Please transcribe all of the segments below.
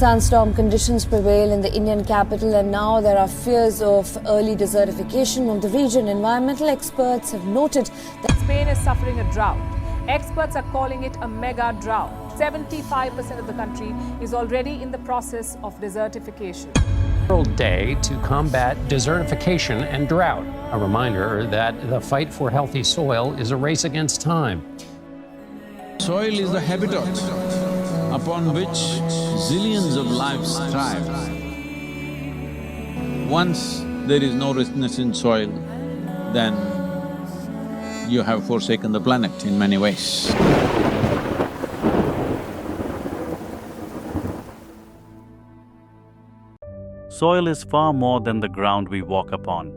Sandstorm conditions prevail in the Indian capital, and now there are fears of early desertification of the region. Environmental experts have noted that Spain is suffering a drought. Experts are calling it a mega drought. 75% of the country is already in the process of desertification. World Day to combat desertification and drought. A reminder that the fight for healthy soil is a race against time. Soil is the habitat upon which zillions of lives thrive. Once there is no richness in soil, then you have forsaken the planet in many ways. Soil is far more than the ground we walk upon.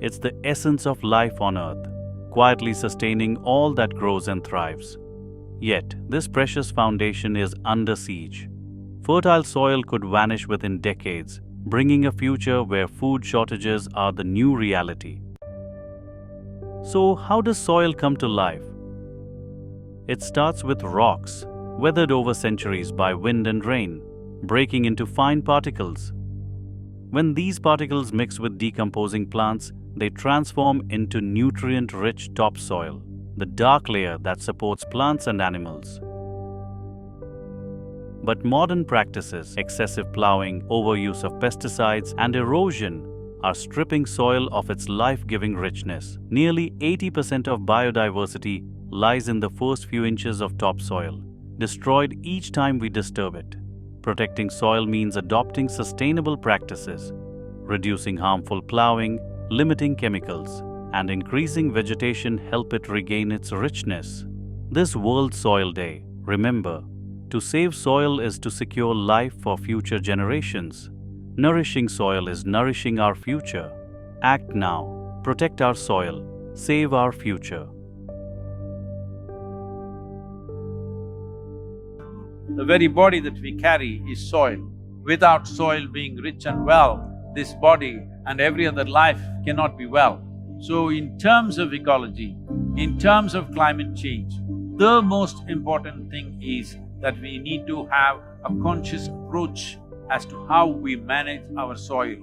It's the essence of life on earth, quietly sustaining all that grows and thrives. Yet, this precious foundation is under siege. Fertile soil could vanish within decades, bringing a future where food shortages are the new reality. So, how does soil come to life? It starts with rocks, weathered over centuries by wind and rain, breaking into fine particles. When these particles mix with decomposing plants, they transform into nutrient-rich topsoil, the dark layer that supports plants and animals. But modern practices, excessive plowing, overuse of pesticides, and erosion are stripping soil of its life-giving richness. Nearly 80% of biodiversity lies in the first few inches of topsoil, destroyed each time we disturb it. Protecting soil means adopting sustainable practices, reducing harmful plowing, limiting chemicals, and increasing vegetation help it regain its richness. This World Soil Day, remember, to save soil is to secure life for future generations. Nourishing soil is nourishing our future. Act now. Protect our soil. Save our future. The very body that we carry is soil. Without soil being rich and well, this body and every other life cannot be well. So in terms of ecology, in terms of climate change, the most important thing is that we need to have a conscious approach as to how we manage our soil.